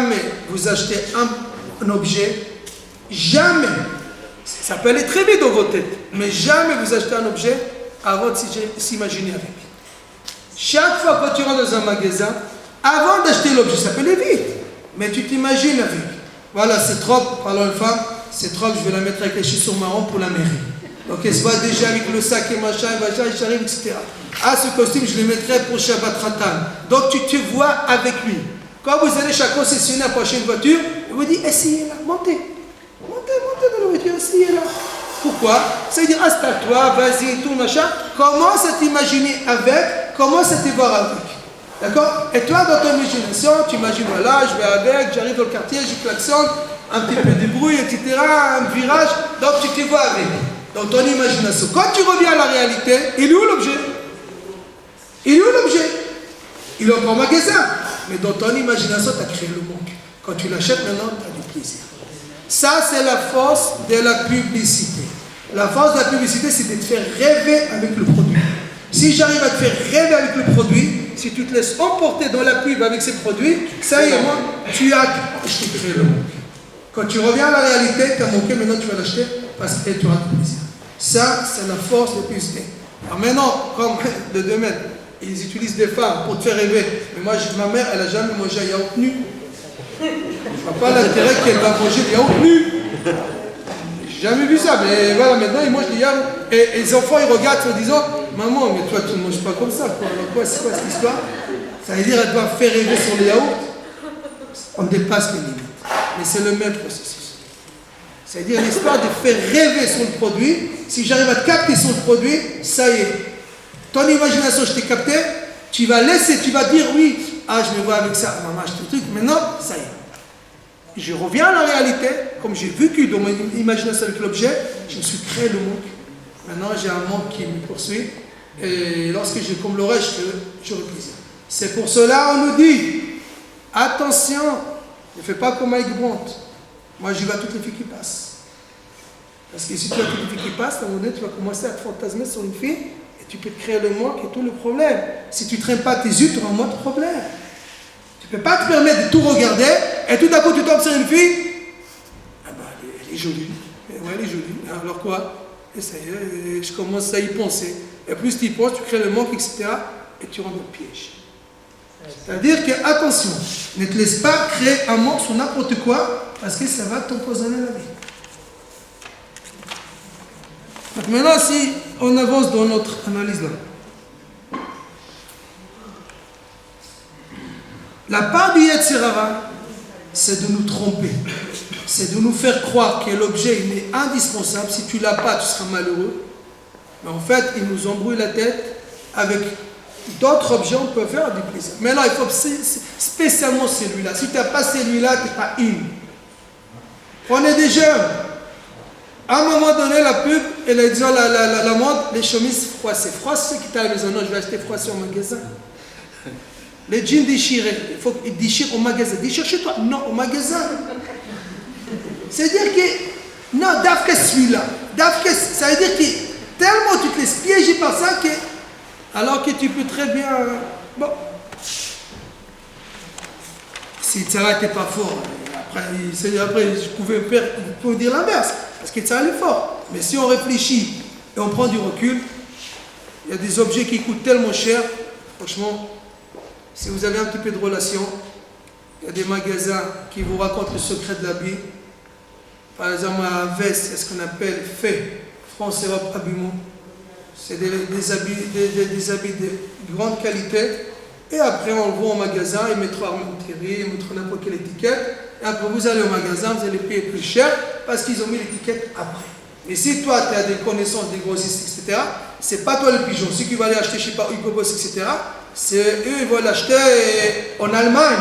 jamais vous achetez un objet, jamais, ça peut aller très vite dans vos têtes, mais jamais vous achetez un objet avant de s'imaginer avec. Chaque fois que tu rentres dans un magasin, avant d'acheter l'objet, ça peut aller vite, mais tu t'imagines avec. Voilà, cette robe, parlons une femme, cette robe, je vais la mettre avec les chaussures marron pour la mairie. Donc elle se voit déjà avec le sac et machin, j'arrive, etc. Ah, ce costume, je le mettrai pour Shabbat Ratan. Donc tu te vois avec lui. Quand vous allez chez un concessionnaire pour acheter une voiture, il vous dit, essayez-la, montez dans la voiture, essayez-la. Pourquoi? Ça veut dire, installe-toi, vas-y, tout, machin. Commence à t'imaginer avec, commence à te voir avec. D'accord? Et toi, dans ton imagination, tu imagines, voilà, je vais avec, j'arrive dans le quartier, je klaxonne, un petit peu de bruit, etc., un virage, donc tu te vois avec. Dans ton imagination. Quand tu reviens à la réalité, il est où l'objet? Il est où l'objet? Il est encore au magasin. Mais dans ton imagination, tu as créé le manque. Quand tu l'achètes maintenant, tu as du plaisir. Ça, c'est la force de la publicité. La force de la publicité, c'est de te faire rêver avec le produit. Si j'arrive à te faire rêver avec le produit, si tu te laisses emporter dans la pub avec ces produits, ça y est, moi, tu as créé le manque. Quand tu reviens à la réalité, tu as manqué, maintenant tu vas l'acheter parce que tu auras du plaisir. Ça, c'est la force de la publicité. Alors maintenant, comme le domaine, ils utilisent des femmes pour te faire rêver. Mais moi, ma mère, elle n'a jamais mangé un yaourt nu. Je ne vois pas l'intérêt qu'elle va manger des yaourts nus. J'ai jamais vu ça, mais voilà, maintenant, ils mangent des yaourts. Et les enfants, ils regardent en disant, maman, mais toi, tu ne manges pas comme ça. Quoi. Alors quoi, c'est quoi cette histoire? Ça veut dire qu'elle doit faire rêver sur les yaourts. On dépasse les limites. Mais c'est le même processus. C'est-à-dire l'histoire de faire rêver sur le produit. Si j'arrive à te capter sur le produit, ça y est. Ton imagination, je t'ai capté, tu vas laisser, tu vas dire oui, ah je me vois avec ça, maman, je te truc, maintenant, ça y est. Je reviens à la réalité, comme j'ai vécu dans mon imagination avec l'objet, je me suis créé le manque. Maintenant, j'ai un manque qui me poursuit, et lorsque je comblerai, j'aurai plaisir. C'est pour cela on nous dit, attention, ne fais pas comme Mike Brandt. Moi, j'y vais à toutes les filles qui passent. Parce que si tu as toutes les filles qui passent, à un moment donné, tu vas commencer à te fantasmer sur une fille et tu peux te créer le manque et tout le problème. Si tu ne traînes pas tes yeux, tu auras moins de problème. Tu ne peux pas te permettre de tout regarder et tout d'un coup, tu tombes sur une fille. Ah bah, elle est jolie. Ouais, elle est jolie. Alors quoi? Et ça y est, je commence à y penser. Et plus tu y penses, tu crées le manque, etc. Et tu rentres dans le piège. C'est-à-dire que, attention, ne te laisse pas créer un manque sur n'importe quoi, parce que ça va t'empoisonner la vie. Donc maintenant, si on avance dans notre analyse là. La part du Yetzirara, c'est de nous tromper. C'est de nous faire croire que l'objet il est indispensable. Si tu ne l'as pas, tu seras malheureux. Mais en fait, il nous embrouille la tête avec d'autres objets, on peut faire du plaisir. Mais là, il faut spécialement celui-là. Si tu n'as pas celui-là, tu n'es pas in. Prenez des jeunes. À un moment donné, la pub, elle a dit la mode, les chemises froissées. Froissées qui t'a à la maison. Non, je vais acheter froissées au magasin. Les jeans déchirés. Il faut qu'ils déchirent au magasin. Déchire chez toi? Non, au magasin. C'est-à-dire que, non, Dafka celui-là. Dafka, ça veut dire que tellement tu te laisses piéger par ça que. Alors que tu peux très bien... Bon. Si Tzara n'était pas fort, après je pouvais dire l'inverse. Parce que Tzara est fort. Mais si on réfléchit et on prend du recul, il y a des objets qui coûtent tellement cher. Franchement, si vous avez un petit peu de relation, il y a des magasins qui vous racontent le secret de l'habit. Par exemple, à Veste, c'est ce qu'on appelle fait France Europe Habillement. C'est des habits de grande qualité. Et après, on le vend au magasin, ils mettront Armand-Thierry, ils mettront n'importe quelle étiquette. Et après, vous allez au magasin, vous allez payer plus cher parce qu'ils ont mis l'étiquette après. Mais si toi, tu as des connaissances, des grossistes, etc., c'est pas toi le pigeon. Ceux qui vont aller acheter, je sais pas, Hugo Boss, etc., c'est eux, ils vont l'acheter en Allemagne.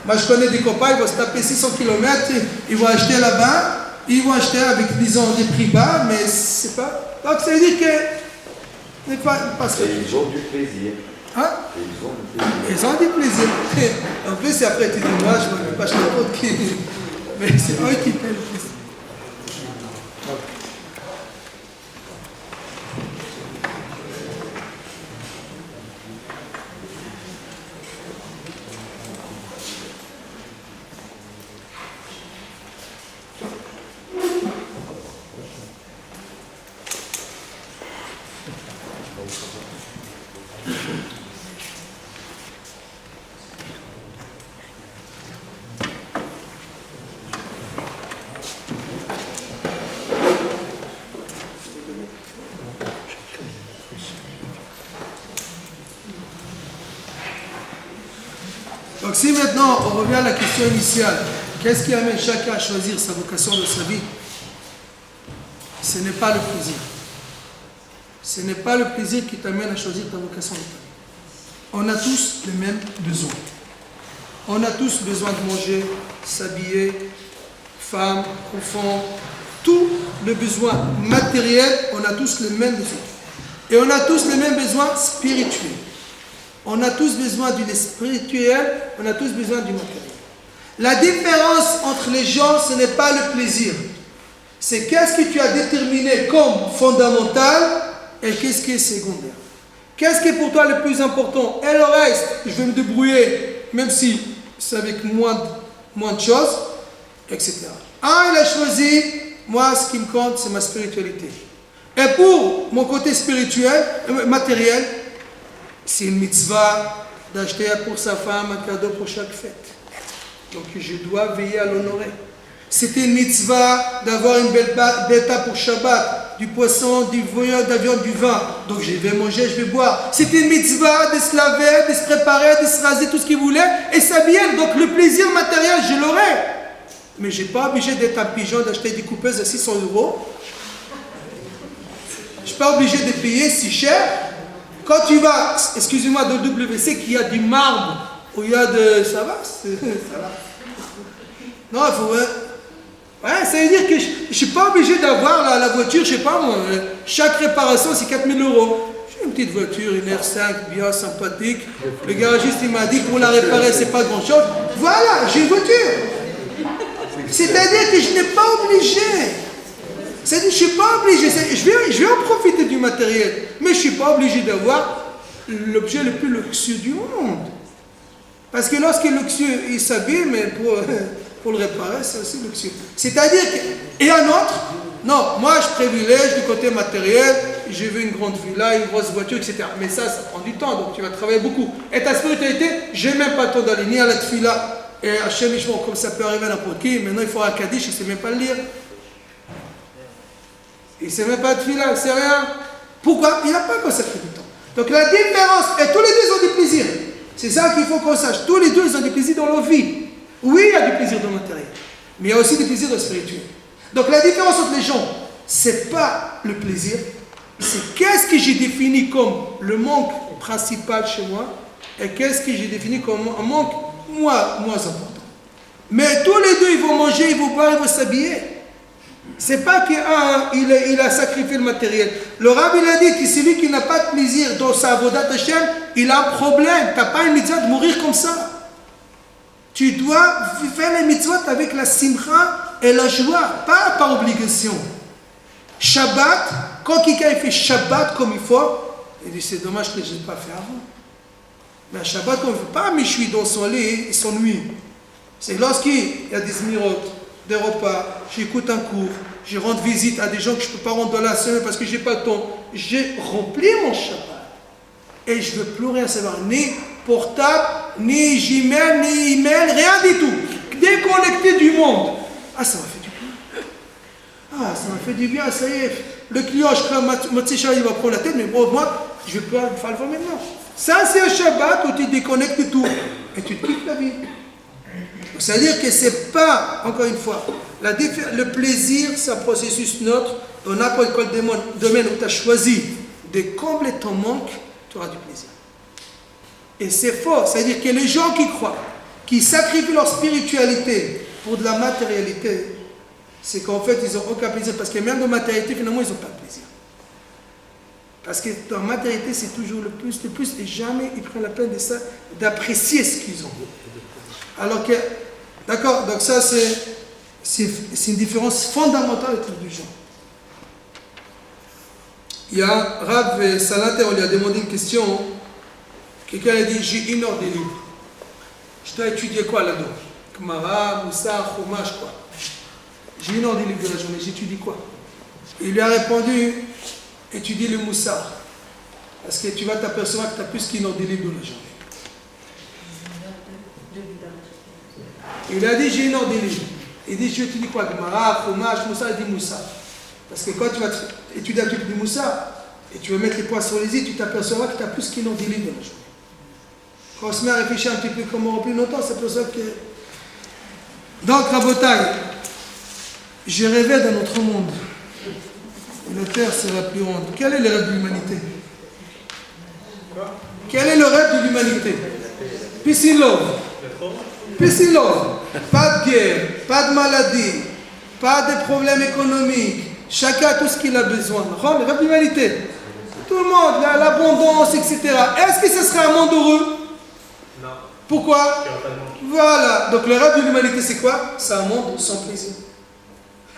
Moi, je connais des copains, ils vont se taper 600 km, ils vont acheter là-bas, ils vont acheter avec, disons, des prix bas, mais c'est pas... Donc, ça veut dire que... Et ils ont du plaisir. Hein? Ils ont du plaisir. En plus, c'est après, tu dis, moi, je ne veux pas acheter n'importe qui. Mais c'est eux qui paient le plaisir. si maintenant on revient à la question initiale, qu'est-ce qui amène chacun à choisir sa vocation de sa vie? Ce n'est pas le plaisir. Ce n'est pas le plaisir qui t'amène à choisir ta vocation de ta vie. On a tous les mêmes besoins. On a tous besoin de manger, s'habiller, femmes, enfants, tous les besoins matériels, on a tous les mêmes besoins. Et on a tous les mêmes besoins spirituels. On a tous besoin du spirituel, on a tous besoin du matériel. La différence entre les gens, ce n'est pas le plaisir. C'est qu'est-ce que tu as déterminé comme fondamental et qu'est-ce qui est secondaire. Qu'est-ce qui est pour toi le plus important? Et le reste, je vais me débrouiller, même si c'est avec moins de choses, etc. Il a choisi, moi, ce qui me compte, c'est ma spiritualité. Et pour mon côté spirituel, matériel, c'est une mitzvah d'acheter pour sa femme un cadeau pour chaque fête. Donc je dois veiller à l'honorer. C'était une mitzvah d'avoir une belle bêta pour Shabbat, du poisson, de la viande, du vin. Donc je vais manger, je vais boire. C'était une mitzvah de se laver, de se préparer, de se raser, tout ce qu'il voulait, et s'habiller. Donc le plaisir matériel, je l'aurai. Mais je n'ai pas obligé d'être un pigeon, d'acheter des coupeuses à 600 €. Je ne suis pas obligé de payer si cher. Quand tu vas, excusez-moi, dans le WC, qu'il y a du marbre, où il y a de... Ça va? Ça va. Non, il faut... Ouais, ça veut dire que je ne suis pas obligé d'avoir la voiture, je ne sais pas moi, chaque réparation c'est 4 000 €. J'ai une petite voiture, une R5, bien sympathique. Le garagiste il m'a dit pour la réparer c'est pas grand chose. Voilà, j'ai une voiture. C'est-à-dire que je n'ai pas obligé. C'est-à-dire que je ne suis pas obligé. Je vais en profiter du matériel, mais je ne suis pas obligé d'avoir l'objet le plus luxueux du monde. Parce que lorsque luxueux, il s'habille, mais pour le réparer, c'est aussi luxueux. C'est-à-dire que, et un autre, non, moi je privilège du côté matériel, j'ai vu une grande villa, une grosse voiture, etc. Mais ça prend du temps, donc tu vas travailler beaucoup. Et ta spiritualité, j'ai même pas le temps d'aller ni à la tefila, et à Shemishmon, comme ça peut arriver à n'importe qui. Maintenant il faut un Kaddish, il ne sait même pas le lire. Il ne sait même pas de tefila, il ne sait rien. Pourquoi? Il n'a pas consacré du temps. Donc la différence, et tous les deux ils ont du plaisir. C'est ça qu'il faut qu'on sache. Tous les deux, ils ont du plaisir dans leur vie. Oui, il y a du plaisir dans le matériel, mais il y a aussi du plaisir dans le spirituel. Donc la différence entre les gens, c'est pas le plaisir, c'est qu'est-ce que j'ai défini comme le manque principal chez moi et qu'est-ce que j'ai défini comme un manque moins important. Mais tous les deux, ils vont manger, ils vont boire, ils vont s'habiller. C'est pas qu'un, il a sacrifié le matériel. Le Rabbi il a dit que celui qui n'a pas de plaisir dans sa avodat Hashem, il a un problème. Tu n'as pas une mitzvah de mourir comme ça. Tu dois faire les mitzvot avec la simcha et la joie, pas par obligation. Shabbat, quand quelqu'un fait Shabbat comme il faut, il dit c'est dommage que je n'ai pas fait avant. Mais à Shabbat, on ne fait pas mais je suis dans son lit, il s'ennuie. C'est lorsqu'il y a des mirotes, des repas, j'écoute un cours, je rends visite à des gens que je ne peux pas rendre dans la semaine parce que je n'ai pas le temps. J'ai rempli mon Shabbat. Et je ne veux plus rien savoir, ni portable, ni Gmail, ni email, rien du tout. Déconnecté du monde. Ah, ça m'a fait du bien. Ah, ça m'a fait du bien, ça y est. Le client, je crois, il va prendre la tête, mais bon, moi, je ne vais pas faire le voir maintenant. Ça, c'est un Shabbat où tu déconnectes de tout. Et tu te quittes la vie. C'est-à-dire que ce n'est pas, encore une fois, le plaisir, c'est un processus neutre. Dans n'importe quel domaine où tu as choisi de combler ton manque, tu auras du plaisir. Et c'est faux. C'est-à-dire que les gens qui croient, qui sacrifient leur spiritualité pour de la matérialité, c'est qu'en fait, ils n'ont aucun plaisir. Parce que même dans la matérialité, finalement, ils n'ont pas de plaisir. Parce que dans la matérialité, c'est toujours le plus, et jamais ils prennent la peine de ça, d'apprécier ce qu'ils ont. Alors que, d'accord, donc ça, c'est une différence fondamentale entre les deux gens. Il y a Rav Salater, on lui a demandé une question. Quelqu'un a dit, j'ai 1 heure de libre. Je dois étudier quoi là-dedans? Gemara, Moussar, Chumash, quoi. J'ai 1 heure de libre de la journée, j'étudie quoi? Il lui a répondu, étudie le Moussar. Parce que tu vas t'apercevoir que tu as plus qu'1 heure de libre de la journée. Il lui a dit, j'ai 1 heure de libre. Il dit, tu étudies quoi? Gemara, Chumash, Moussar, il dit Moussar. Parce que quand tu vas étudier un truc du Moussar, et tu vas mettre les points sur les i, tu t'apercevras que tu as plus qu'1 heure de libre dans la journée. on se met à réfléchir un petit peu comment remplir nos temps, c'est pour ça que... Donc, Rabotai, je rêvais d'un autre monde. Et la terre sera plus ronde. Quel est le rêve de l'humanité? Quel est le rêve de l'humanité? Peace in love. Peace in love. Pas de guerre, pas de maladie, pas de problèmes économiques. Chacun a tout ce qu'il a besoin. Le rêve de l'humanité. Tout le monde, l'abondance, etc. Est-ce que ce serait un monde heureux? Non. Pourquoi? Voilà. Donc le rêve de l'humanité, c'est quoi? C'est un monde sans plaisir.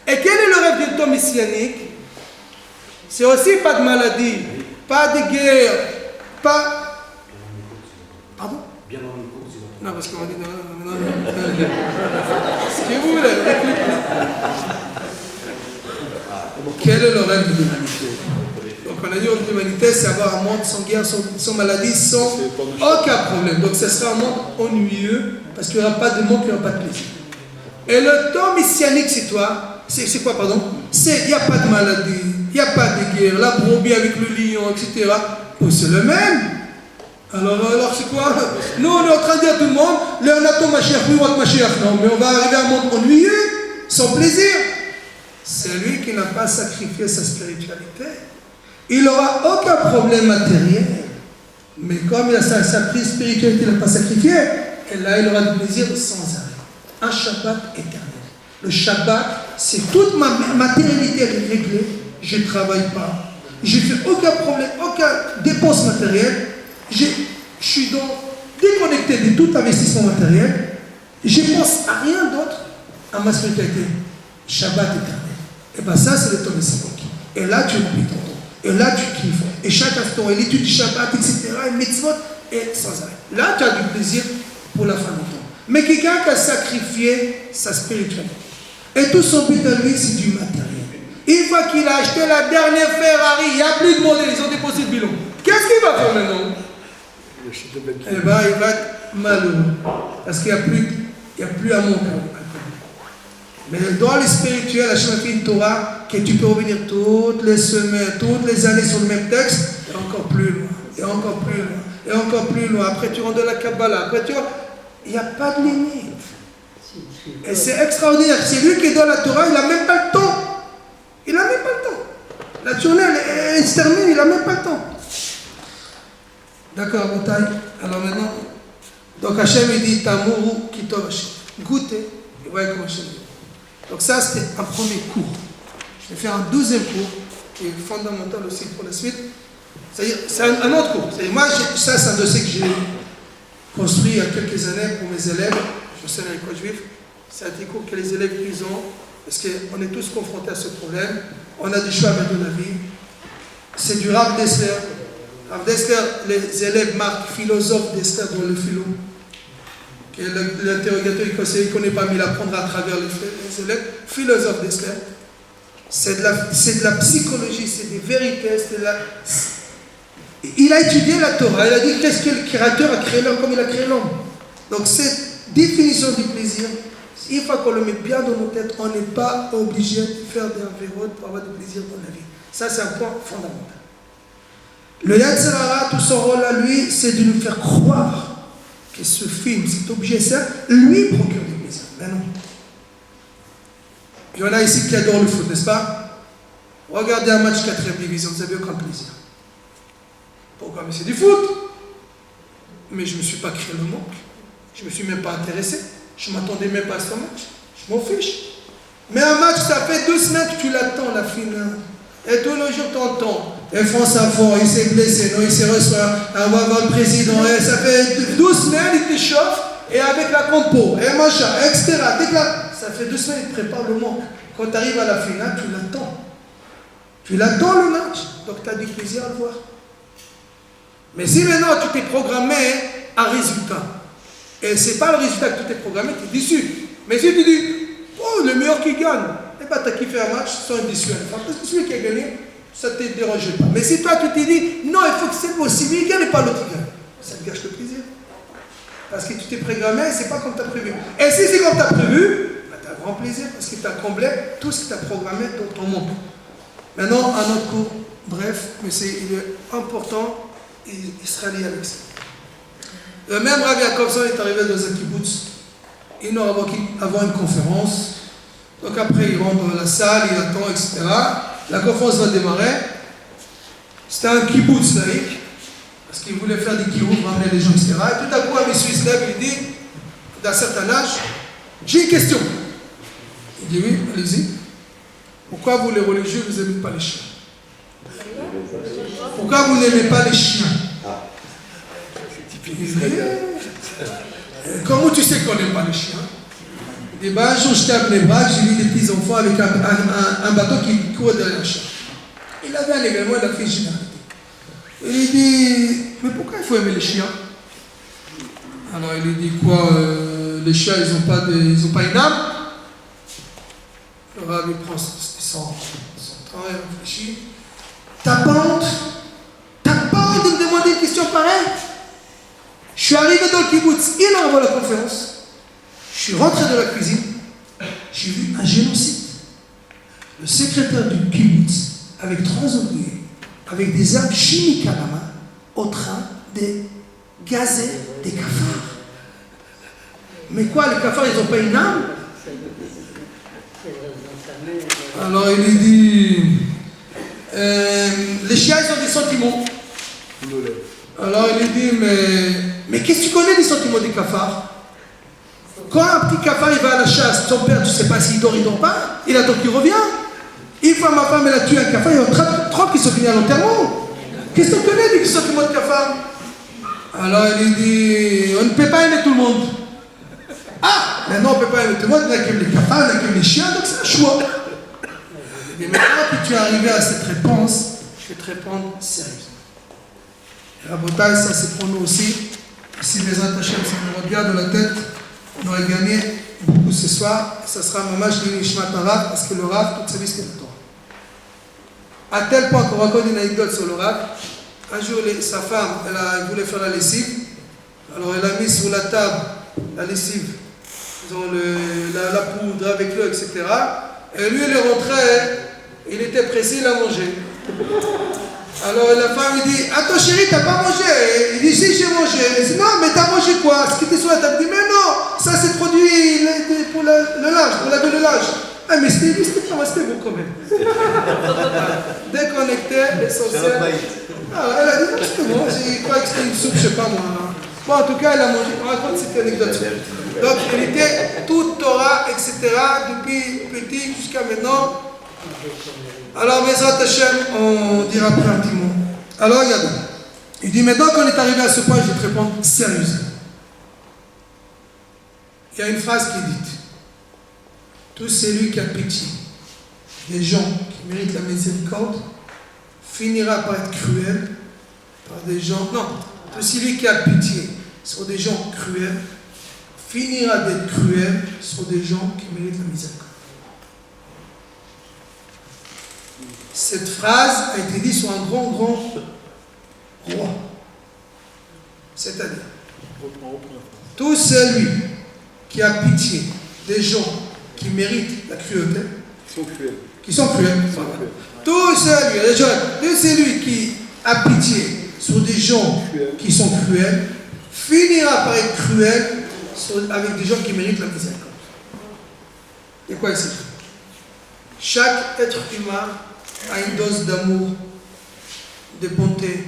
Et quel est le rêve du temps messianique? C'est aussi pas de maladie, pas de guerre, pas... Pardon? Bien dans le cours, Non, parce qu'on dit non. Ce que vous voulez. Quel est le rêve de l'humanité? Donc on a dit que l'humanité, c'est avoir un monde sans guerre, sans maladie, sans aucun problème. Donc ce sera un monde ennuyeux, parce qu'il n'y aura pas de monde, il n'y aura pas de plaisir. Et le temps messianique, c'est quoi? C'est quoi, pardon? C'est, il n'y a pas de maladie, il n'y a pas de guerre, la brebis avec le lion, etc. Oh, c'est le même. Alors c'est quoi? Nous, on est en train de dire à tout le monde, le Nato Mashiach, oui, votre Mashiach. Non, mais on va arriver à un monde ennuyeux, sans plaisir. C'est lui qui n'a pas sacrifié sa spiritualité. Il n'aura aucun problème matériel. Mais comme il a sa spiritualité, il n'a pas sacrifié, et là, il aura du plaisir sans arrêt. Un Shabbat éternel. Le Shabbat, c'est toute ma matérialité réglée. Je ne travaille pas. Je ne fais aucun problème, aucune dépense matérielle. Je suis donc déconnecté de tout investissement matériel. Je ne pense à rien d'autre à ma spiritualité. Shabbat éternel. Et bien ça, c'est le temps messianique. Et là, tu remplis ton temps. Et là, tu kiffes. Et chaque instant, et l'étude du Shabbat, etc., et mitzvot, et sans arrêt. Là, tu as du plaisir pour la fin du temps. Mais quelqu'un qui a sacrifié sa spiritualité. Et tout son but à lui, c'est du matériel. Une fois qu'il a acheté la dernière Ferrari, il n'y a plus de modèle, ils ont déposé le bilan. Qu'est-ce qu'il va faire maintenant? Eh bien, il va être malheureux. Parce qu'il n'y a plus amour. Mais dans le spirituel, Hachem a fait une Torah que tu peux revenir toutes les semaines, toutes les années sur le même texte, et encore plus loin, et encore plus loin, et encore plus loin. Après, tu rentres dans la Kabbalah. Après, il n'y a pas de limite. Et c'est extraordinaire. C'est lui qui est dans la Torah, il n'a même pas le temps. Il n'a même pas le temps. La journée, elle se termine, il n'a même pas le temps. D'accord, Botaï. Alors maintenant, donc Hachem, il dit, Tamourou, Kitov Hachem. Goûtez, et voyez comment Hachem dit. Donc ça, c'était un premier cours. Je vais faire un deuxième cours, qui est fondamental aussi pour la suite. C'est-à-dire, c'est un autre cours. Moi, ça, c'est un dossier que j'ai construit il y a quelques années pour mes élèves. Je sais à l'école juive. C'est un des cours que les élèves ils ont, parce qu'on est tous confrontés à ce problème. On a du choix à mettre dans la vie. C'est du Rav Dessler. Rav Dessler, les élèves marquent philosophe Dessler dans le philo. L'interrogateur, il ne connaît pas, mais il apprendra à travers les élèves. Philosophe Dessler. C'est de la psychologie, c'est des vérités. Il a étudié la Torah, il a dit qu'est-ce que le créateur a créé l'homme comme il a créé l'homme. Donc cette définition du plaisir, une fois qu'on le met bien dans nos têtes, on n'est pas obligé de faire des environs pour avoir du plaisir dans la vie. Ça, c'est un point fondamental. Le Yetzer Hara, tout son rôle à lui, c'est de nous faire croire que ce film, cet objet, ça, lui procure du plaisir. Mais non. Il y en a ici qui adorent le foot, n'est-ce pas? Regardez un match 4e division, vous avez aucun plaisir. Pourquoi? Mais c'est du foot. Mais je ne me suis pas créé le manque. Je ne me suis même pas intéressé. Je ne m'attendais même pas à ce match. Je m'en fiche. Mais un match, ça fait 2 semaines que tu l'attends, la finale. Et tous les jours, tu entends. Et France Info, il s'est blessé, non, il s'est reçu, on va voir le président. Et ça fait 12 semaines, il t'échauffe. Et avec la compo, et machin, etc. Ça fait 2 semaines, il te prépare le manque. Quand tu arrives à la finale, tu l'attends. Tu l'attends le match. Donc tu as du plaisir à le voir. Mais si maintenant tu t'es programmé un résultat, et ce n'est pas le résultat que tu t'es programmé, tu es déçu. Mais si tu dis, oh, le meilleur qui gagne, eh bien tu as kiffé un match sans être déçu. Parce que celui qui a gagné, ça ne te dérange pas. Mais si toi tu t'es dit, non, il faut que c'est possible, il ne gagne et pas l'autre qui gagne, ça te gâche le plaisir. Parce que tu t'es programmé, ce n'est pas comme tu as prévu. Et si c'est comme tu as prévu, bah, tu as grand plaisir parce que tu as comblé tout ce que tu as programmé dans ton monde. Maintenant, un autre cours, bref, mais il est important. Il sera lié avec ça. Le même Rav Jacobson est arrivé dans un kibbutz. Il doit avoir une conférence. Donc après, il rentre dans la salle, il attend, etc. La conférence va démarrer. C'était un kibbutz laïque. Parce qu'il voulait faire des kibbutz, ramener les gens, etc. Et tout à coup, un monsieur se lève, il dit, d'un certain âge, j'ai une question. Il dit oui, allez-y. Pourquoi vous les religieux, vous n'aimez pas les chiens? Pourquoi vous n'aimez pas les chiens? Il dit, comment tu sais qu'on n'aime pas les chiens? Il dit, un jour j'étais à Bnei-Brak, j'ai vu des petits enfants avec un bateau qui courait derrière un chien. Il avait un événement, il a fait une généralité. Il dit, mais pourquoi il faut aimer les chiens? Alors il lui dit quoi? Les chiens, ils n'ont pas une âme. Le Rav, il prend son temps, il réfléchit. T'as pas honte de me demander une question pareille? Je suis arrivé dans le kibbutz, il envoie la conférence. Je suis rentré dans la cuisine. J'ai vu un génocide. Le secrétaire du kibbutz, avec 3 ouvriers, avec des armes chimiques à la main, au train de gazer des cafards. Mais quoi, les cafards, ils n'ont pas une âme? Alors il lui dit, les chiens, ils ont des sentiments. Alors il lui dit, mais qu'est-ce que tu connais des sentiments des cafards? Quand un petit cafard il va à la chasse, son père, tu ne sais pas s'il dort, il ne dort pas, il attend qu'il revienne. Une fois ma femme, elle a tué un cafard, il y a 30 qui sont venus à l'enterrement. Qu'est-ce que tu connais des sentiments de cafard? Alors il lui dit, on ne peut pas aimer tout le monde. Ah, maintenant on ne peut pas aimer tout le monde, il y en a qui aiment les cafards, il y en a qui aiment les chiens, donc c'est un choix. Et maintenant que tu es arrivé à cette réponse, je vais te répondre sérieusement. Rabotai, ça c'est pour nous aussi. Si les attachés, ça nous regarde dans la tête, on aurait gagné beaucoup ce soir. Et ça sera Mamash Nishmat Rav, parce que le Rav, toute sa vie, c'était le Torah. À tel point qu'on raconte une anecdote sur le Rav. Un jour, sa femme, elle voulait faire la lessive. Alors elle a mis sur la table la lessive, disons la poudre avec l'eau, etc. Et lui, il est rentré, il était pressé, il a mangé. Alors la femme lui dit, attends chérie, t'as pas mangé? Il dit, si, j'ai mangé. Elle dit, non, mais t'as mangé quoi? Ce qui était sur la table. Il dit, mais non, ça c'est produit pour le linge, pour laver le linge. Ah, mais c'était beau quand même. Déconnecté, l'essentiel. Ah, elle a dit, non, c'était bon, j'ai cru que c'était une soupe, je sais pas moi. Bon, en tout cas, elle a mangé. On raconte cette anecdote. Donc, il était tout Torah, etc., depuis petit jusqu'à maintenant. Alors, Bezrat Hashem, on dira plus un petit mot. Alors, regarde. Il dit, maintenant qu'on est arrivé à ce point, je vais te répondre sérieusement. Il y a une phrase qui est dite. Tout celui qui a pitié des gens qui méritent la miséricorde finira par être cruel par des gens. Non, tout celui qui a pitié sur des gens cruels finira d'être cruel sur des gens qui méritent la miséricorde. Cette phrase a été dite sur un grand roi. C'est-à-dire, tout celui qui a pitié des gens qui méritent la cruauté, qui sont cruels. Tout celui qui a pitié sur des gens qui sont cruels, finira par être cruel avec des gens qui méritent la miséricorde. Et quoi ici? Chaque être humain a une dose d'amour, de bonté,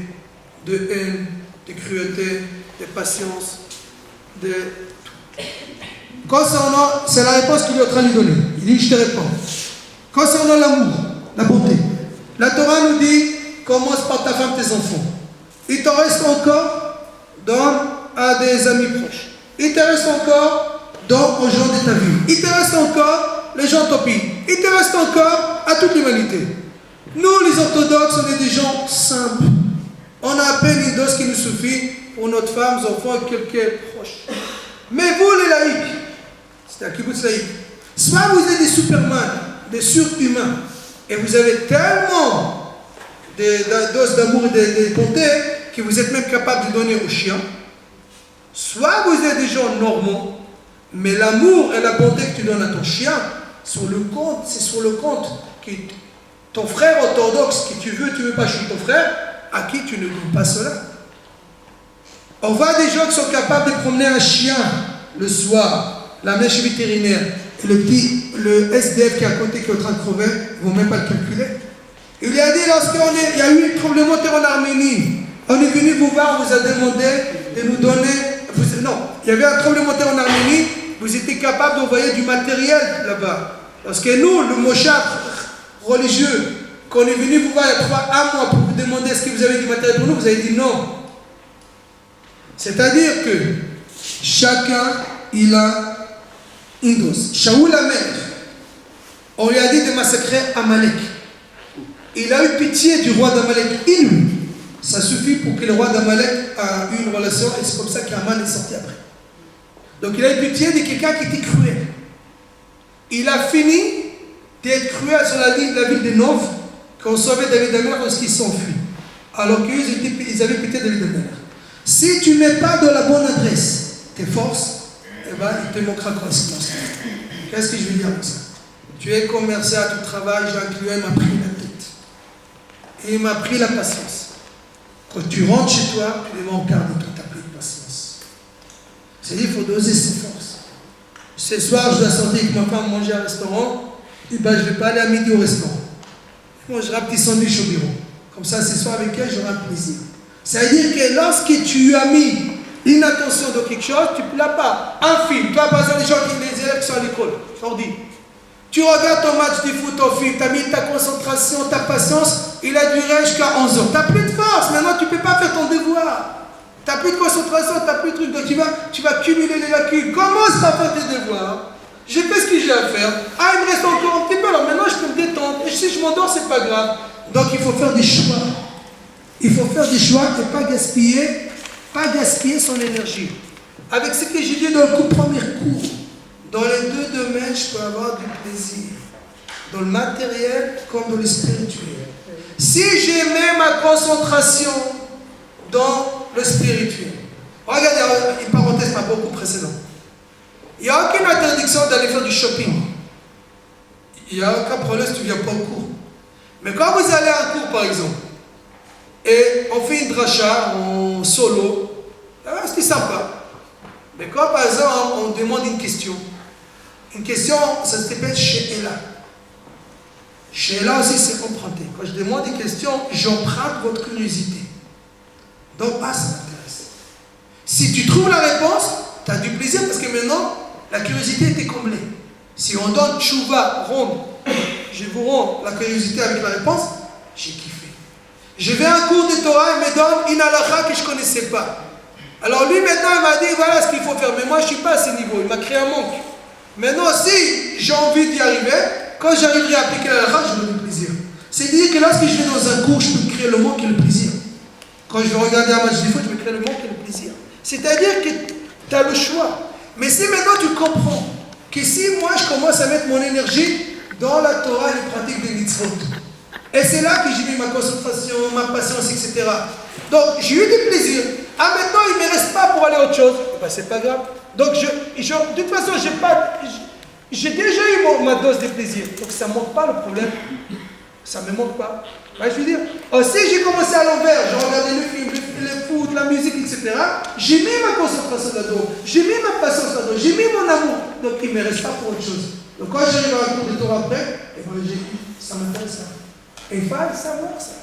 de haine, de cruauté, de patience, de tout. Concernant, c'est la réponse qu'il est en train de lui donner. Il dit, je te réponds. Concernant l'amour, la bonté, la Torah nous dit, commence par ta femme, tes enfants. Il t'en reste encore, donne à des amis proches. Il te reste encore, donne aux gens de ta vie. Il te reste encore, les gens de ton pays. Il te reste encore à toute l'humanité. Nous, les orthodoxes, on est des gens simples. On a à peine une dose qui nous suffit pour notre femme, nos enfants et quelques proches. Mais vous, les laïcs, c'est un kibbutz laïque, soit vous êtes des superman, des surhumains, et vous avez tellement de doses d'amour et de bonté que vous êtes même capable de donner aux chiens, soit vous êtes des gens normaux, mais l'amour et la bonté que tu donnes à ton chien, c'est sur le compte que ton frère orthodoxe, que tu veux pas chez ton frère, à qui tu ne donnes pas cela. On voit des gens qui sont capables de promener un chien le soir, l'amener chez le vétérinaire. Et le SDF qui est à côté, qui est en train de crever, ils ne vont même pas le calculer. Il lui a dit, il y a eu un tremblement de terre en Arménie, on est venu vous voir, on vous a demandé de nous donner... non, il y avait un tremblement de terre en Arménie, vous étiez capable d'envoyer du matériel là-bas. Parce que nous, le mochard religieux, quand on est venu vous voir il y a un mois pour vous demander est-ce que vous avez du matériel pour nous, vous avez dit non. C'est-à-dire que chacun, il a une dose. Shaoul Amer, on lui a dit de massacrer Amalek. Il a eu pitié du roi d'Amalek. Ça suffit pour que le roi d'Amalek ait une relation et c'est comme ça qu'Aman est sorti après. Donc il a eu pitié de quelqu'un qui était cruel. Il a fini d'être cruel sur la ville de Nov quand on sauvait David Amer lorsqu'ils s'enfuient. Alors qu'ils avaient pitié de David Amer. Si tu ne mets pas de la bonne adresse tes forces, eh ben, il te manquera conséquence. Qu'est-ce que je veux dire avec ça? Tu es commerçant, tu travailles, Jean-Claude m'a pris la tête. Et il m'a pris la patience. Quand tu rentres chez toi, tu les manques de toi, tu n'as plus de patience. C'est-à-dire qu'il faut doser ses forces. Ce soir, je dois sortir avec ma femme manger au restaurant, et ben, je ne vais pas aller à midi au restaurant. Je mangerai un petit sandwich au bureau. Comme ça, ce soir avec elle, j'aurai un plaisir. C'est-à-dire que lorsque tu as mis une attention dans quelque chose, tu ne l'as pas. Un film, toi par exemple, les élèves qui sont à l'école, je leur dis, tu regardes ton match de foot au film, tu as mis ta concentration, ta patience, il a duré jusqu'à 11 heures. Tu n'as plus de force, maintenant tu ne peux pas faire ton devoir. Tu n'as plus de concentration, tu n'as plus de trucs, donc tu vas cumuler les lacunes. Commence par faire tes devoirs. J'ai fait ce que j'ai à faire. Ah, il me reste encore un petit peu, alors maintenant je peux me détendre. Et si je m'endors, c'est pas grave. Donc il faut faire des choix. Il faut faire des choix et pas gaspiller son énergie. Avec ce que j'ai dit dans le premier cours, dans les deux domaines, je peux avoir du plaisir. Dans le matériel comme dans le spirituel. Si j'ai mis ma concentration dans le spirituel, regardez, une parenthèse pas beaucoup précédente. Il n'y a aucune interdiction d'aller faire du shopping. Il n'y a aucun problème si tu ne viens pas au cours. Mais quand vous allez à un cours, par exemple, et on fait une dracha en solo, c'est sympa. Mais quand, par exemple, on demande une question, ça s'appelle She'ela. She'ela aussi, c'est emprunté. Quand je demande une question, j'emprunte votre curiosité. Donc, ça m'intéresse. Si tu trouves la réponse, tu as du plaisir parce que maintenant, la curiosité était comblée. Si on donne tchouva ronde, je vous rends la curiosité avec la réponse, j'ai kiffé. Je vais à un cours de Torah, il me donne une halakha que je ne connaissais pas. Alors lui maintenant il m'a dit voilà ce qu'il faut faire, mais moi je ne suis pas à ce niveau, il m'a créé un manque. Maintenant si j'ai envie d'y arriver, quand j'arriverai à appliquer la halakha, j'aurai du plaisir. C'est-à-dire que lorsque je vais dans un cours, je peux créer le manque et le plaisir. Quand je vais regarder un match de foot, je vais créer le manque et le plaisir. C'est-à-dire que tu as le choix. Mais si maintenant tu comprends que si moi je commence à mettre mon énergie dans la Torah et les pratiques des mitzvot, et c'est là que j'ai mis ma concentration, ma patience, etc. Donc j'ai eu du plaisir. Ah maintenant il ne me reste pas pour aller à autre chose. Ben, c'est pas grave. Donc de toute façon j'ai déjà eu ma dose de plaisir. Donc ça ne manque pas le problème. Ça ne me manque pas. Ben, je veux dire, si j'ai commencé à l'envers, j'ai regardé le film, le foot, la musique, etc. J'ai mis ma concentration là-dedans. J'ai mis ma patience là-dedans. J'ai mis mon amour. Donc il ne me reste pas pour autre chose. Donc quand j'arrive à un cours de Torah après, ben, j'ai dit, ça m'intéresse. Et il faut le savoir ça.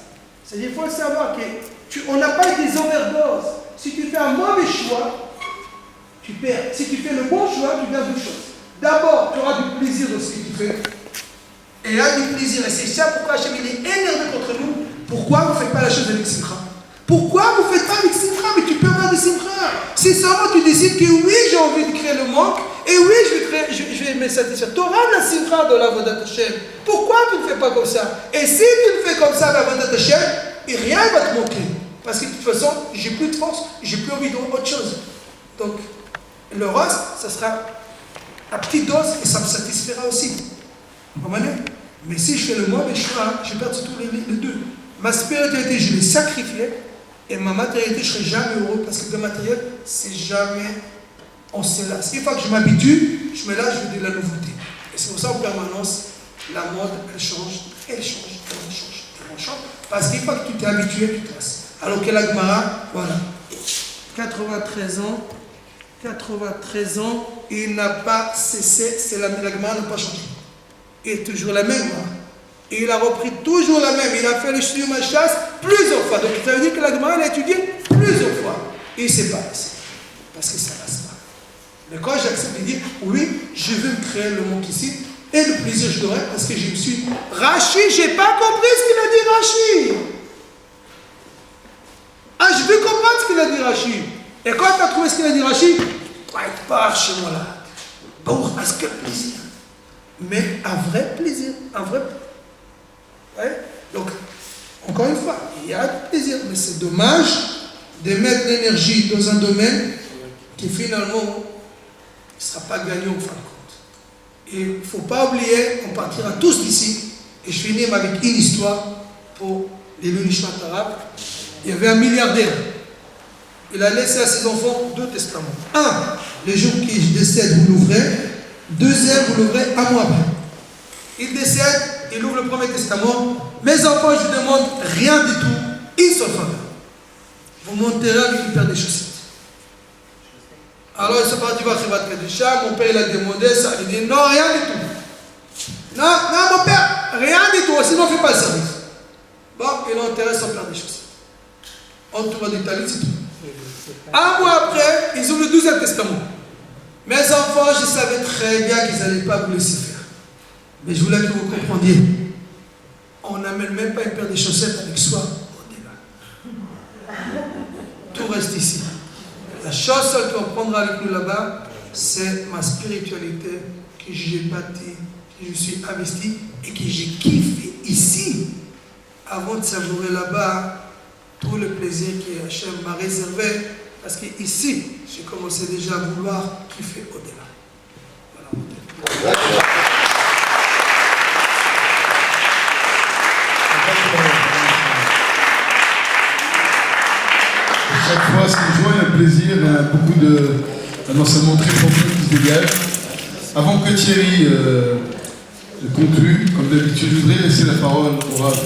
C'est-à-dire qu'il faut le savoir qu'on n'a pas des overdoses. Si tu fais un mauvais choix, tu perds. Si tu fais le bon choix, tu gagnes deux choses. D'abord, tu auras du plaisir dans ce que tu fais. Et là, du plaisir. Et c'est ça pourquoi Hachem est énervé contre nous. Pourquoi vous ne faites pas la chose avec Simcha? Pourquoi vous ne faites pas avec Simcha? Mais tu peux avoir des Simcha. Si seulement tu décides que oui, j'ai envie de créer le manque, et oui, je vais me satisfaire. Tu auras de la Simcha de la Vodat Hashem. Pourquoi tu ne fais pas comme ça? Et si tu le fais comme ça, la Vodat Hashem, rien ne va te manquer. Parce que de toute façon, j'ai plus de force, j'ai plus envie d'autre chose. Donc, le reste, ça sera à petite dose et ça me satisfera aussi. Vous comprenez? Mais si je fais le mauvais choix, je perds surtout les deux. Ma spiritualité, je l'ai sacrifiée et ma matérialité, je ne serai jamais heureux parce que le matériel, c'est jamais, on se lasse. Une fois que je m'habitue, je me lâche, je veux de la nouveauté. Et c'est pour ça en permanence, la mode, elle change, elle change, elle change, elle change. Parce qu'une fois que tu t'es habitué, tu te lasses. Alors que la Gemara, voilà. 93 ans. 93 ans, il n'a pas cessé, la Gemara n'a pas changé. Il est toujours la même. Et il a repris toujours la même. Il a fait le Shlium HaShas plusieurs fois. Donc ça veut dire que la Gemara l'a étudié plusieurs fois. Et il ne s'est pas laissé. Parce que ça ne passe pas. Mais quand j'accepte de dire, oui, je veux me créer le monde ici, et le plaisir je l'aurai parce que je me suis... Rashi, je n'ai pas compris ce qu'il a dit Rashi. Ah, je veux comprendre ce qu'il a dit Rashi. Et quand tu as trouvé ce qu'il a dit Rashi, il part chez moi là. Bon, parce que plaisir. Mais un vrai plaisir. Un vrai plaisir. Ouais? Donc, encore une fois, il y a du plaisir. Mais c'est dommage de mettre l'énergie dans un domaine qui finalement ne sera pas gagné au fin de compte. Et il ne faut pas oublier, on partira tous d'ici. Et je finis avec une histoire pour les Nishmat arabes. Il y avait un milliardaire. Il a laissé à ses enfants 2 testaments. Un, le jour qu'il décède, vous l'ouvrez. Deuxième, vous l'ouvrez un mois après. Il décède, il ouvre le premier testament. Mes enfants, je ne demande rien du tout. Une seule faveur. Vous m'enterrez avec une paire de chaussettes. Alors il se parti voir Khivat Kadisha. Mon père, il a demandé ça. Il dit non, rien du tout. Non, non, mon père, rien du tout. Sinon, on ne fait pas le service. Bon, il a enterré son père de chaussettes. En tout cas, d'Italie, c'est tout. Un mois après, ils ouvrent le 12e testament. Mes enfants, je savais très bien qu'ils n'allaient pas vous laisser faire. Mais je voulais que vous comprendiez. On n'amène même pas une paire de chaussettes avec soi au-delà. Tout reste ici. La chose seule qu'on prendra avec nous là-bas, c'est ma spiritualité que j'ai bâtie, que je suis investi et que j'ai kiffé ici avant de savourer là-bas tout le plaisir que Hachem m'a réservé, parce qu'ici, j'ai commencé déjà à vouloir kiffer au-delà. Voilà. Chaque fois, c'est une joie et un plaisir, et beaucoup d'un enseignement très profond qui se dégage. Avant que Thierry conclue, comme d'habitude, je voudrais laisser la parole au Rav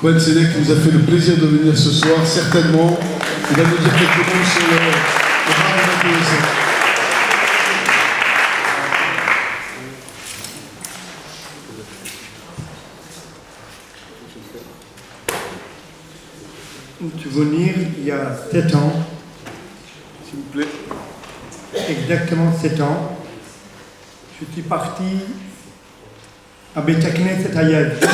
Cohen Sédek qui nous a fait le plaisir de venir ce soir, certainement. Il va nous dire quelques mots sur le Rav de Je suis venu il y a 7 ans, s'il vous plaît. exactement 7 ans. Je suis parti à Beit Knesset Hayad,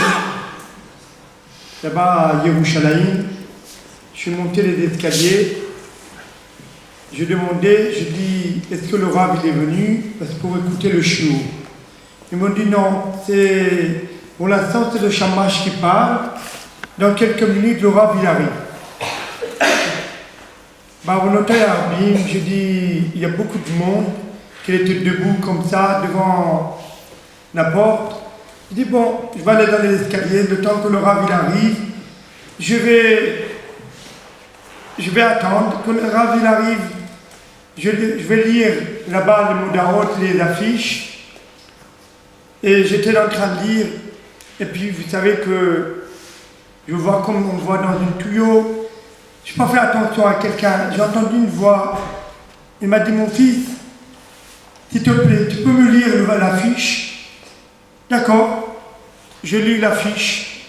là-bas à Yerushalayim. Je suis monté les escaliers. Je demandais, je dis, est-ce que le Rav il est venu parce pour écouter le shiur. Ils m'ont dit non, c'est pour l'instant c'est le Shamash qui parle. Dans quelques minutes, le Rav il arrive. Je dis, il y a beaucoup de monde qui était debout comme ça devant la porte. Je dis bon, je vais aller dans les escaliers, le temps que le Rav il arrive, je vais attendre que le Rav il arrive. Je vais lire là-bas les modarot, les affiches. Et j'étais en train de lire. Et puis vous savez que je vois comme on voit dans une tuyau. Je n'ai pas fait attention à quelqu'un. J'ai entendu une voix. Il m'a dit, mon fils, s'il te plaît, tu peux me lire l'affiche? D'accord. Je lis l'affiche.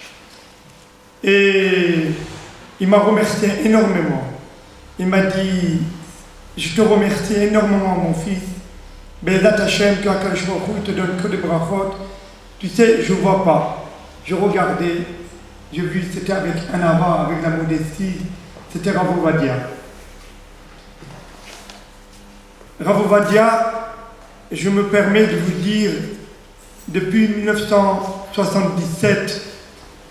Et il m'a remercié énormément. Il m'a dit, je te remercie énormément, mon fils. Bezat Hashem, que Akadosh Baruch Hu te donne que des brachot. Tu sais, je ne vois pas. Je regardais. J'ai vu, c'était avec un ava, avec la modestie. C'était Rav Ovadia. Rav Ovadia, je me permets de vous dire, depuis 1977,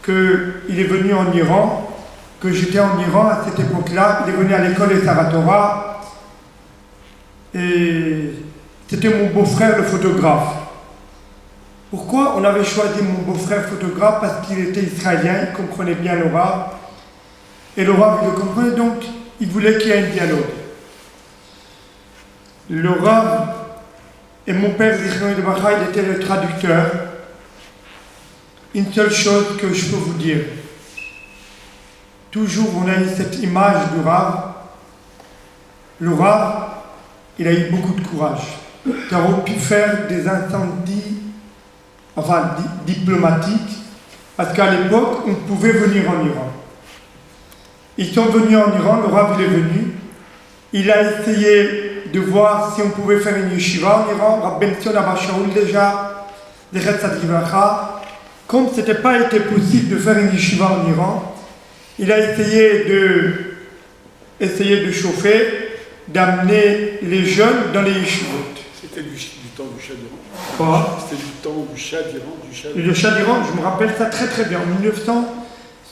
qu'il est venu en Iran, que j'étais en Iran à cette époque-là. Il est venu à l'école de Saratora. Et c'était mon beau-frère, le photographe. Pourquoi on avait choisi mon beau-frère photographe? Parce qu'il était israélien, il comprenait bien le Rav. Et le Rav, il le comprenait, donc il voulait qu'il y ait un dialogue. Le Rav et mon père, Zichron de Bacha, il était le traducteur. Une seule chose que je peux vous dire. Toujours, on a eu cette image du Rav le Rav, il a eu beaucoup de courage d'avoir pu faire des incendies, enfin diplomatiques, parce qu'à l'époque, on pouvait venir en Iran. Ils sont venus en Iran, le Rav il est venu, il a essayé de voir si on pouvait faire une yeshiva en Iran, Rav Ben-Zion Abba Shaul déjà, comme ce n'était pas été possible de faire une yeshiva en Iran, il a essayé de chauffer, d'amener les jeunes dans les yeshivot. C'était du temps du Shah d'Iran. Quoi? C'était du temps du Shah d'Iran. Le Shah d'Iran, je me rappelle ça très très bien, en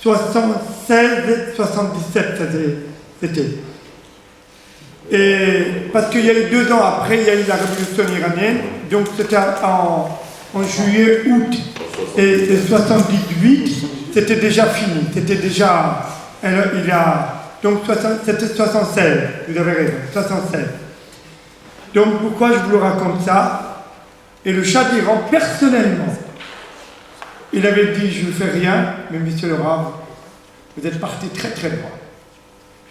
1976-77, c'était. Et parce qu'il y a eu 2 ans après, il y a eu la révolution iranienne, donc c'était en juillet, août, et 78, c'était déjà fini, c'était déjà, donc c'était 76, vous avez raison, 76. Donc pourquoi je vous le raconte ça? Et le Shah d'Iran, personnellement, il avait dit, je ne fais rien, mais monsieur le Rav, vous êtes parti très très loin.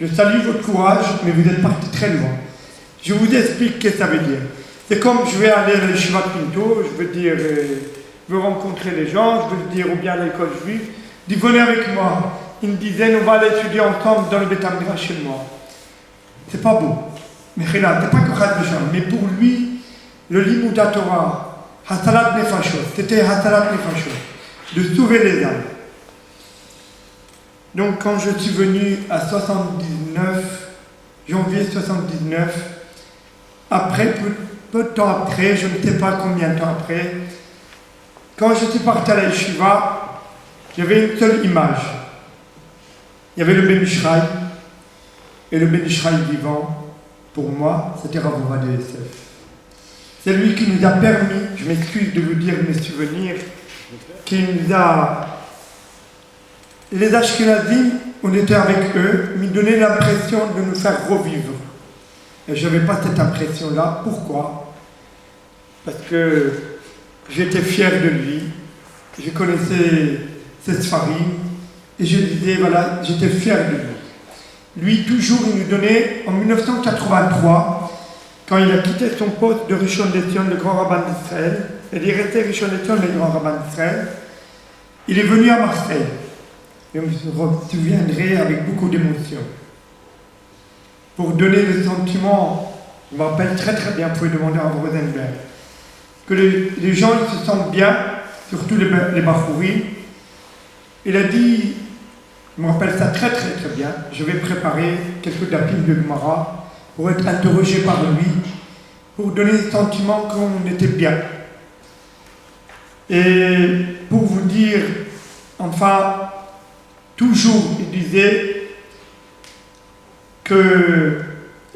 Je salue votre courage, mais vous êtes parti très loin. Je vous explique ce que ça veut dire. C'est comme je vais aller à l'Yeshiva Pinto, je veux dire, je veux rencontrer les gens, je veux dire, ou bien à l'école juive, dis venez avec moi. Ils me disaient, on va aller étudier ensemble dans le Beth Midrash chez moi. C'est pas beau. Mais c'est pas que Chad Besham, mais pour lui, le Limouda Torah, Hasalat Nefashot, c'était Hasalat Nefashot, de sauver les âmes. Donc quand je suis venu à 79, janvier 79, après, peu de temps après, je ne sais pas combien de temps après, quand je suis parti à la yeshiva, j'avais une seule image. Il y avait le Ben Ishraï, et le Ben Ishraï vivant, pour moi, c'était Rav Ovadia Yosef. C'est lui qui nous a permis, je m'excuse de vous dire mes souvenirs, qui nous a... Les Ashkenazim, on était avec eux, ils me donnaient l'impression de nous faire revivre. Et je n'avais pas cette impression-là. Pourquoi? Parce que j'étais fier de lui, je connaissais ses sfarim, et je disais, voilà, j'étais fier de lui. Lui, toujours, il nous donnait, en 1983, quand il a quitté son poste de Rishon LeZion, le grand rabbin d'Israël, et il est resté Rishon LeZion, le grand rabbin d'Israël, il est venu à Marseille. Je me souviendrai avec beaucoup d'émotion. Pour donner le sentiment, je me rappelle très très bien, vous pouvez demander à Rosenberg, que les gens ils se sentent bien, surtout les Bachouris. Il a dit, je me rappelle ça très très très bien, je vais préparer quelques dapim de Gemara pour être interrogé par lui, pour donner le sentiment qu'on était bien. Et pour vous dire, enfin, toujours, il disait que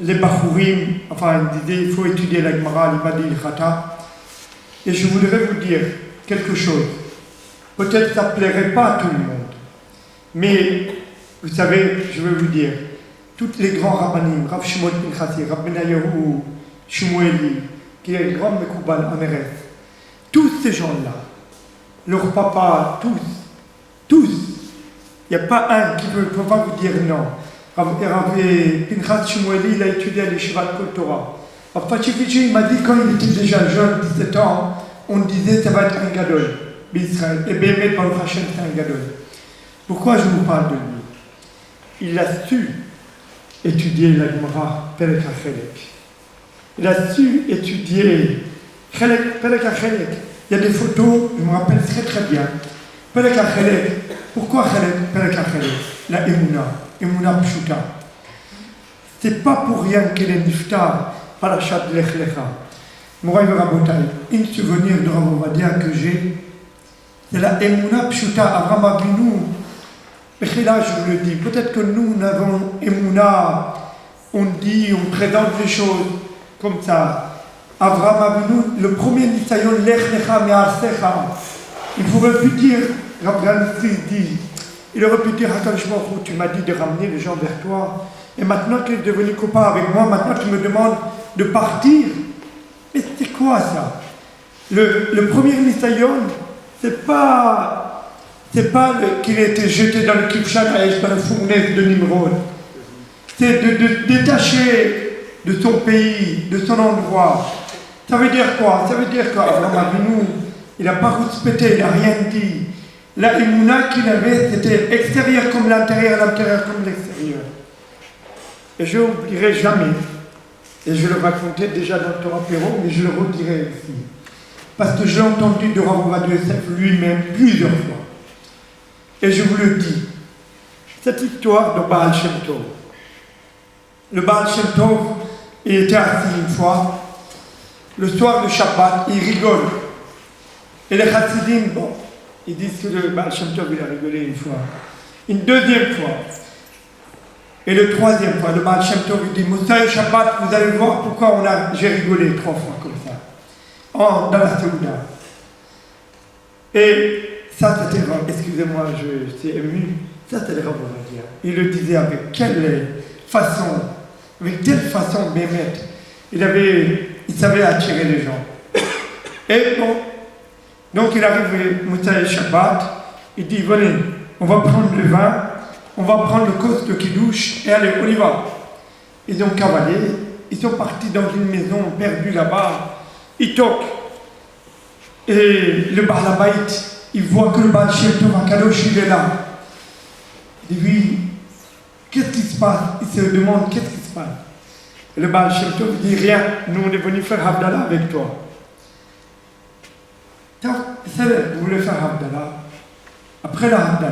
les Bachourim, enfin, il disait il faut étudier la Gemara, l'Ibadi, l'Ikhata. Et je voudrais vous dire quelque chose. Peut-être que ça ne plairait pas à tout le monde. Mais, vous savez, je vais vous dire, tous les grands rabbanim, Rav Shimon Pinchasi, Rav Benayahu, Shmueli, qui est le grand Mekoubal en Eretz, tous ces gens-là, leurs papas, tous, il n'y a pas un qui ne peut pas vous dire non. Rav Pinchas Shmueli, il a étudié à l'Yeshiva de Kol Torah. Rav Pachivici, il m'a dit quand il était déjà jeune, 17 ans, on disait ça va être un gadol d'Israël. Et Bémet Baruch Hashem, c'est un gadol. Pourquoi je vous parle de lui? Il a su étudier la Gemara Perek HaChelek. Il a su étudier Perek HaChelek. Il y a des photos, je me rappelle très très bien. Perek HaChelek. Pourquoi Perek HaChelek? La Emouna Pshuta. C'est pas pour rien qu'elle est niftar Parashat Lech Lecha. Moraï Rabotai, un souvenir de Rav Ovadia que j'ai, c'est la Emouna Pshuta. Avraham Avinu. Et là, je vous le dis, peut-être que nous avons Emouna, on dit, on présente les choses comme ça. Avraham Avinu, le premier Nisayon, Lech Lecha Me'arsecha, il pourrait plus dire, Rabbi dit, il aurait pu dire, Hakadosh Baruch Hu, tu m'as dit de ramener les gens vers toi, et maintenant qu'il est devenu copain avec moi, maintenant tu me demandes de partir. Mais c'est quoi ça? Le premier Nisayon, c'est pas qu'il ait été jeté dans le Kibshan dans la fournaise de Nimrod. C'est de détacher de son pays, de son endroit. Ça veut dire quoi? Ça veut dire qu'Abraham Avinu, il n'a pas respecté, il n'a rien dit. La émouna qu'il avait, c'était extérieur comme l'intérieur, l'intérieur comme l'extérieur. Et je n'oublierai jamais, et je le racontais déjà dans le Torah Péro, mais je le redirai aussi. Parce que je l'ai entendu de Rav Ovadia Yosef lui-même plusieurs fois. Et je vous le dis, cette histoire de Baal Shem Tov. Le Baal Shem Tov, il était assis une fois, le soir de Shabbat, il rigole. Et les Chassidim, bon, ils disent que le Baal Shem Tov, il a rigolé une fois. Une deuxième fois. Et le troisième fois, le Baal Shem Tov, il dit, Moussa et Shabbat, vous allez voir pourquoi j'ai rigolé 3 fois comme ça. Dans la Séouda. Et ça, c'était, excusez-moi, je suis ému, ça c'était Rav Ovadia. Il le disait avec quelle façon, avec telle façon, Bémet, il savait attirer les gens. Et bon, donc il arrive, Moussa et Shabbat, il dit, venez, on va prendre le vin, on va prendre le cos de Kidouche, et allez, on y va. Ils ont cavalé, ils sont partis dans une maison perdue là-bas, ils toquent. Et le Baal Habayit, il voit que le Baal Shem Tov Akadosh, il est là. Il dit, oui, qu'est-ce qui se passe? Il se demande, qu'est-ce qui se passe? Et le Baal Shem Tov dit, rien, nous on est venus faire Havdalah avec toi. Vous savez, vous voulez faire Havdalah. Après la Havdalah,